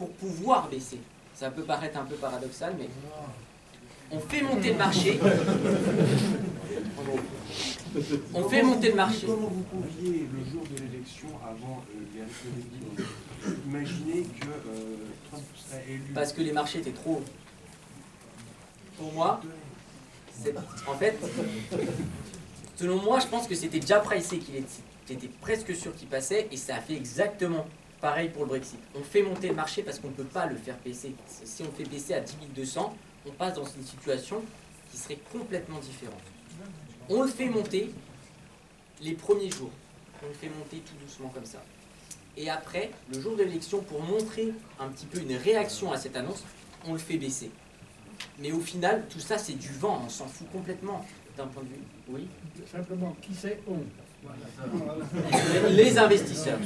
pour pouvoir baisser. Ça peut paraître un peu paradoxal, mais on fait monter le marché. On fait monter le marché. Comment vous pouviez, le jour de l'élection, avant les référendums, imaginer que Trump serait élu? Parce que les marchés étaient trop hauts. Pour moi, en fait, selon moi, je pense que c'était déjà pricé qu'il était presque sûr qu'il passait, et ça a fait exactement pareil pour le Brexit. On fait monter le marché parce qu'on ne peut pas le faire baisser. Si on le fait baisser à 10 200, on passe dans une situation qui serait complètement différente. On le fait monter les premiers jours. On le fait monter tout doucement comme ça. Et après, le jour de l'élection, pour montrer un petit peu une réaction à cette annonce, on le fait baisser. Mais au final, tout ça, c'est du vent. On s'en fout complètement d'un point de vue. Oui. Simplement, qui c'est on? Les investisseurs,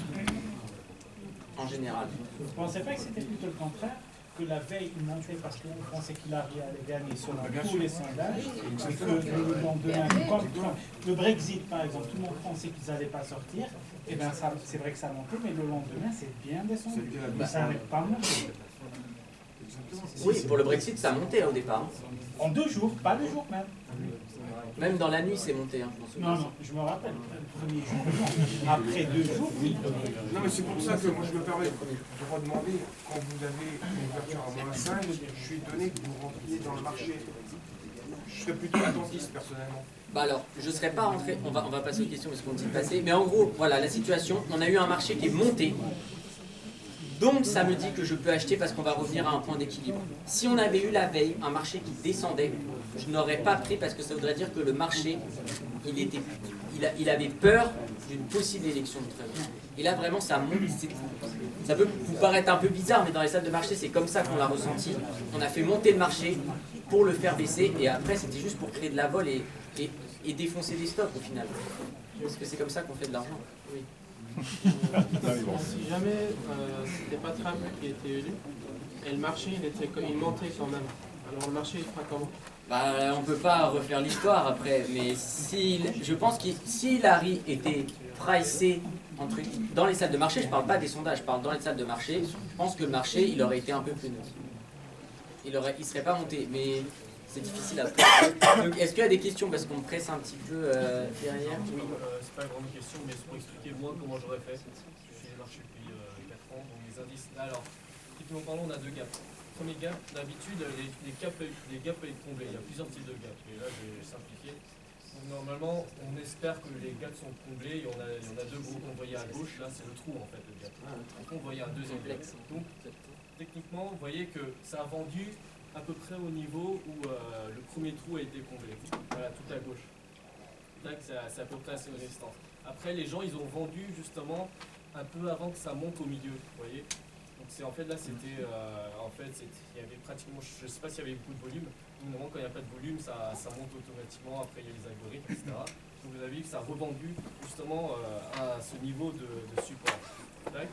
en général. Vous ne pensez pas que c'était plutôt le contraire? Que la veille, il montait parce qu'on pensait qu'il allait gagner selon tous les sondages, et que le lendemain, comme le Brexit par exemple, tout le monde pensait qu'ils n'allaient pas sortir, et bien c'est vrai que ça montait, mais le lendemain c'est bien descendu, mais ça n'avait pas monté. Oui, pour le Brexit, ça montait au départ. En 2 jours, pas le jour même. Même dans la nuit, c'est monté. Hein, non, je me rappelle, le premier jour, non. Après 2 jours, oui. Non, mais c'est pour ça que moi je me permets de vous redemander, quand vous avez une ouverture à -5, je suis étonné que vous rentriez dans le marché. Je serais plutôt attentiste personnellement. Bah alors, je ne serais pas rentré, on va passer aux questions parce qu'on dit passer, mais en gros, voilà la situation, on a eu un marché qui est monté, donc ça me dit que je peux acheter parce qu'on va revenir à un point d'équilibre. Si on avait eu la veille un marché qui descendait, je n'aurais pas pris parce que ça voudrait dire que le marché, il avait peur d'une possible élection de Trump. Et là vraiment ça monte, ça peut vous paraître un peu bizarre, mais dans les salles de marché c'est comme ça qu'on l'a ressenti. On a fait monter le marché pour le faire baisser et après c'était juste pour créer de la vol et défoncer des stocks au final. Parce que c'est comme ça qu'on fait de l'argent. Oui. Si jamais c'était pas Trump qui était élu, et le marché il montait quand même, alors le marché il fera comment? Bah, on peut pas refaire l'histoire après, mais je pense que si Larry était pricé dans les salles de marché, je parle pas des sondages, je parle dans les salles de marché, je pense que le marché il aurait été un peu plus neutre. Il serait pas monté, mais c'est difficile après. Donc est-ce qu'il y a des questions parce qu'on presse un petit peu derrière? Oui. C'est pas une grande question, mais c'est pour expliquer moi comment j'aurais fait. Je suis le marché depuis 4 ans, donc les indices. Alors, typiquement parlant, on a 2 gaps. Premier gap, d'habitude, les gaps peuvent être comblés. Il y a plusieurs types de gaps. Et là, j'ai simplifié. Donc, normalement, on espère que les gaps sont comblés. Il y en a 2 gros qu'on voyait à gauche. Là, c'est le trou en fait, le gap. Donc, on voyait un deuxième gap. Donc, techniquement, vous voyez que ça a vendu à peu près au niveau où le premier trou a été comblé. Voilà, tout à gauche. C'est à peu près assez une résistance. Après, les gens, ils ont vendu justement un peu avant que ça monte au milieu, vous voyez. Donc c'est en fait là, c'était, il y avait pratiquement, je ne sais pas s'il y avait beaucoup de volume. Normalement, quand il n'y a pas de volume, ça monte automatiquement. Après, il y a les algorithmes, etc. Donc vous avez vu que ça a revendu justement à ce niveau de support. Tac.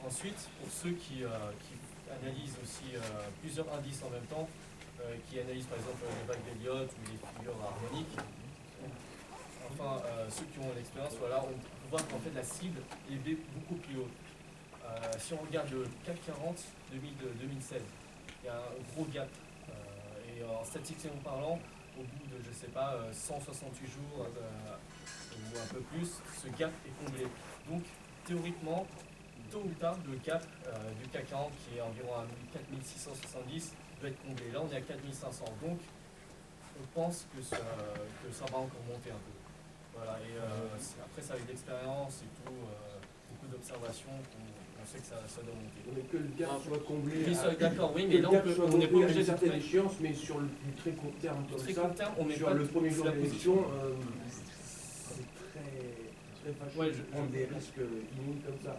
Ensuite, pour ceux qui analysent aussi plusieurs indices en même temps, qui analysent par exemple les vagues d'Elliott ou les figures harmoniques. Enfin, ceux qui ont l'expérience, voilà, on voit qu'en fait la cible est beaucoup plus haute. Si on regarde le CAC 40 2016, il y a un gros gap. Et en statistiquement parlant, au bout de, je sais pas, 168 jours ou un peu plus, ce gap est comblé. Donc, théoriquement, tôt ou tard, le gap du CAC 40, qui est environ à 4670, doit être comblé. Là, on est à 4500. Donc, on pense que ça va encore monter un peu. Voilà, et après, ça avec l'expérience et tout, beaucoup d'observations, on sait que ça doit monter. Mais que le gap soit comblé. D'accord, oui, mais là, on n'est pas obligé de faire l'échéance, mais sur le très court terme, comme très ça, court terme, on met sur pas le premier jour la de l'élection, c'est très facile de prendre des risques inouïs comme ça.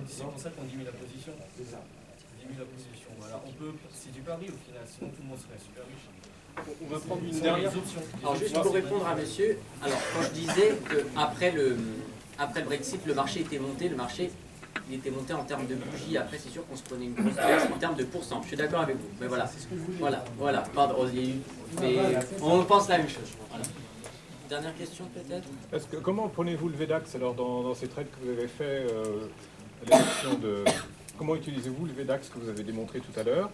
C'est pour ça qu'on diminue la position. C'est ça. On diminue la position. Voilà, c'est du pari au final, sinon tout le monde serait super riche. On va prendre une dernière option. Alors juste pour répondre à monsieur, alors quand je disais qu'après le Brexit, le marché était monté, il était monté en termes de bougies, après c'est sûr qu'on se prenait une grosse baisse en termes de pourcent, je suis d'accord avec vous, mais voilà, pardon, mais on pense la même chose. Voilà. Dernière question peut-être. Comment prenez-vous le VDAX alors dans ces trades que vous avez fait à l'élection comment utilisez-vous le VDAX que vous avez démontré tout à l'heure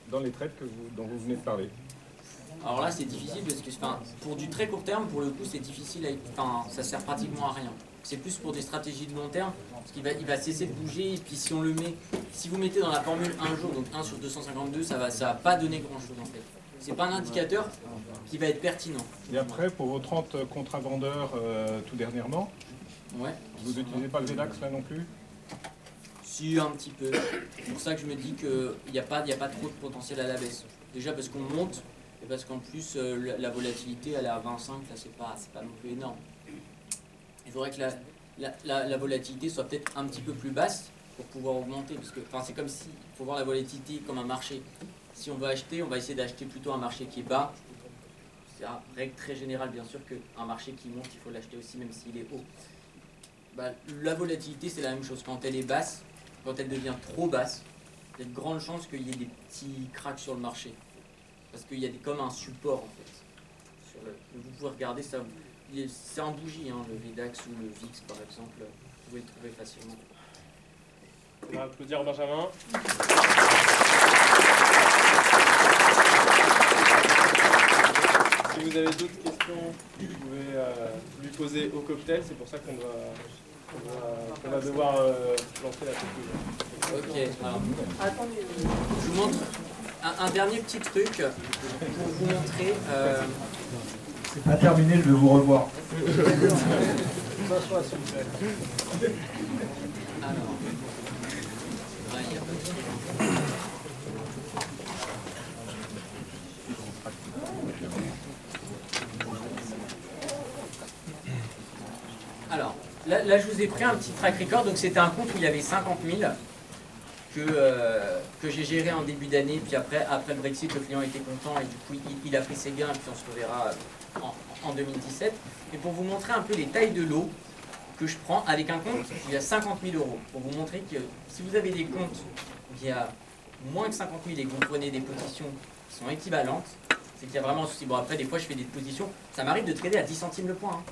dans les trades dont vous venez de parler? Alors là, c'est difficile parce que pour du très court terme, pour le coup, c'est difficile. Ça sert pratiquement à rien. C'est plus pour des stratégies de long terme, parce qu'il va cesser de bouger. Et puis si on le met, si vous mettez dans la formule un jour, donc 1 sur 252, ça va pas donner grand-chose en fait. C'est pas un indicateur qui va être pertinent. Et après, pour vos 30 contrats vendeurs tout dernièrement, ouais. Vous n'utilisez pas le VDAX là non plus? Si, un petit peu. C'est pour ça que je me dis qu'il n'y a pas trop de potentiel à la baisse. Déjà parce qu'on monte, et parce qu'en plus la volatilité elle est à 25, là c'est pas non plus énorme. Il faudrait que la volatilité soit peut-être un petit peu plus basse pour pouvoir augmenter. Parce que c'est comme si, il faut voir la volatilité comme un marché. Si on veut acheter, on va essayer d'acheter plutôt un marché qui est bas. C'est une règle très générale bien sûr qu'un marché qui monte, il faut l'acheter aussi même s'il est haut. La volatilité c'est la même chose. Quand elle est basse, quand elle devient trop basse, il y a de grandes chances qu'il y ait des petits cracks sur le marché. Parce qu'il y a comme un support en fait. Vous pouvez regarder ça. C'est en bougie, hein, le VDAX ou le VIX par exemple. Vous pouvez le trouver facilement. On va applaudir Benjamin. Si vous avez d'autres questions, vous pouvez lui poser au cocktail. C'est pour ça qu'on va devoir lancer la conclusion. Ok, alors, je vous montre un dernier petit truc pour vous montrer. C'est pas terminé, je vais vous revoir. Alors, ouais, il y a pas de... Alors, là, je vous ai pris un petit track record. Donc, c'était un compte où il y avait 50 000 que j'ai géré en début d'année. Puis après le Brexit, le client était content et du coup, il a pris ses gains. Et puis, on se reverra en 2017. Et pour vous montrer un peu les tailles de lot que je prends avec un compte où il y a 50 000 €. Pour vous montrer que si vous avez des comptes où il y a moins que 50 000 et que vous prenez des positions qui sont équivalentes, c'est qu'il y a vraiment un souci. Bon, après, des fois, je fais des positions. Ça m'arrive de trader à 10 centimes le point. Hein.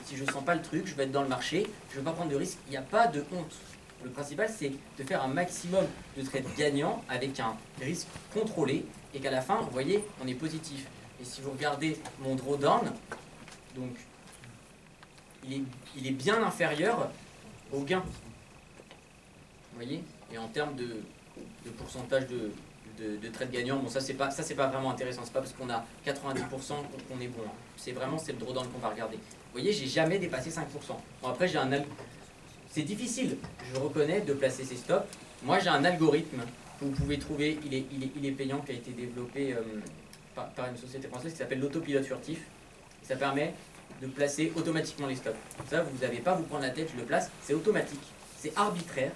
Si je ne sens pas le truc, je vais être dans le marché, je ne vais pas prendre de risque. Il n'y a pas de honte. Le principal, c'est de faire un maximum de trades gagnants avec un risque contrôlé et qu'à la fin, vous voyez, on est positif. Et si vous regardez mon drawdown, donc, il est bien inférieur au gain. Vous voyez? Et en termes de pourcentage de trades gagnants, bon, ça c'est pas vraiment intéressant. C'est pas parce qu'on a 90% qu'on est bon. Hein. C'est le drawdown qu'on va regarder. Vous voyez, j'ai jamais dépassé 5%. Bon, après, c'est difficile, je reconnais, de placer ces stops. Moi, j'ai un algorithme que vous pouvez trouver, il est payant, qui a été développé par une société française qui s'appelle l'autopilote furtif. Ça permet de placer automatiquement les stops. Ça, vous n'avez pas à vous prendre la tête, je le place, c'est automatique, c'est arbitraire.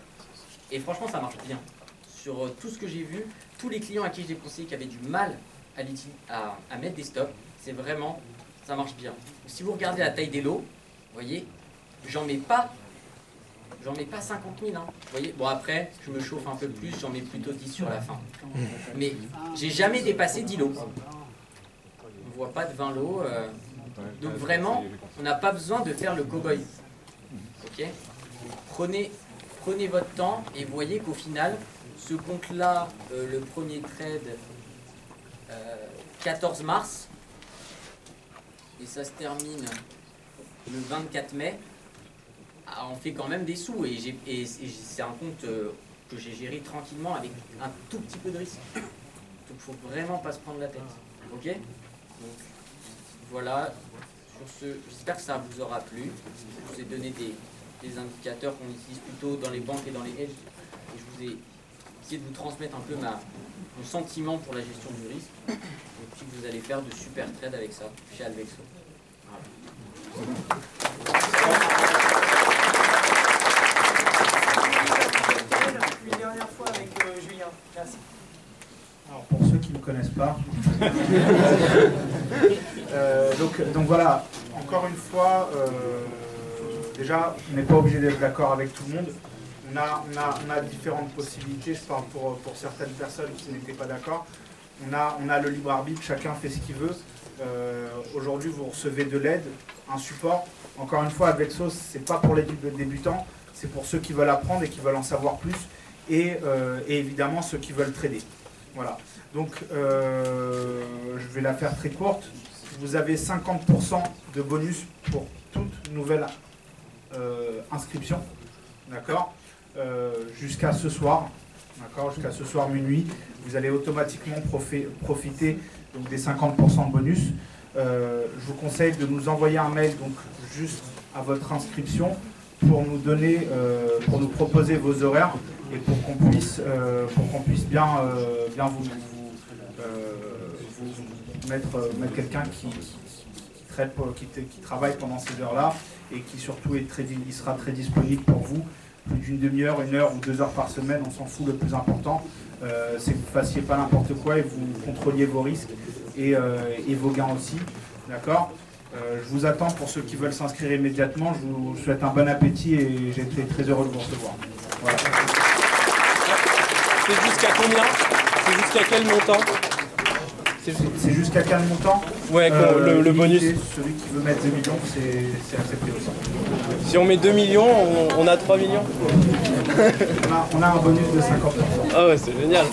Et franchement, ça marche bien. Sur tout ce que j'ai vu, tous les clients à qui j'ai conseillé qui avaient du mal à mettre des stops, c'est vraiment, ça marche bien. Si vous regardez la taille des lots, vous voyez, j'en mets pas 50 000. Hein. Vous voyez, bon après, je me chauffe un peu plus, j'en mets plutôt 10 sur la fin. Mais j'ai jamais dépassé 10 lots. On ne voit pas de 20 lots. Donc vraiment, on n'a pas besoin de faire le cow-boy. Ok ? Prenez votre temps et voyez qu'au final, ce compte-là, le premier trade, 14 mars, et ça se termine le 24 mai, on fait quand même des sous. Et c'est un compte que j'ai géré tranquillement avec un tout petit peu de risque. Donc il ne faut vraiment pas se prendre la tête. Ok ? Donc, voilà, sur ce, j'espère que ça vous aura plu. Je vous ai donné des indicateurs qu'on utilise plutôt dans les banques et dans les hedges. Et je vous ai essayé de vous transmettre un peu mon sentiment pour la gestion du risque. Et puis vous allez faire de super trades avec ça chez Alvexo. Voilà. Une dernière fois avec Julien. Merci. Alors pour ceux qui ne me connaissent pas, donc voilà, encore une fois, déjà, on n'est pas obligé d'être d'accord avec tout le monde. On a différentes possibilités, je parle pour certaines personnes qui n'étaient pas d'accord. On a le libre arbitre, chacun fait ce qu'il veut. Aujourd'hui, vous recevez de l'aide, un support. Encore une fois, Alvexo, c'est pas pour les débutants, c'est pour ceux qui veulent apprendre et qui veulent en savoir plus et évidemment ceux qui veulent trader. Voilà. Donc, je vais la faire très courte. Vous avez 50% de bonus pour toute nouvelle inscription, d'accord, jusqu'à ce soir, d'accord, jusqu'à ce soir minuit. Vous allez automatiquement profiter donc, des 50% de bonus. Je vous conseille de nous envoyer un mail donc juste à votre inscription pour nous donner, pour nous proposer vos horaires et pour qu'on puisse bien vous mettre quelqu'un qui travaille pendant ces heures-là et qui surtout il sera très disponible pour vous. Plus d'une demi-heure, 1 heure ou 2 heures par semaine, on s'en fout. Le plus important, c'est que vous ne fassiez pas n'importe quoi et vous contrôliez vos risques et vos gains aussi. D'accord ? Je vous attends pour ceux qui veulent s'inscrire immédiatement. Je vous souhaite un bon appétit et j'ai été très heureux de vous recevoir. Voilà. C'est jusqu'à combien? C'est jusqu'à quel montant? C'est jusqu'à quel montant? Ouais, le bonus. Celui qui veut mettre 2 millions, c'est accepté aussi. Si on met 2 millions, on a 3 millions. On a un bonus de 50%. Ah ouais, c'est génial.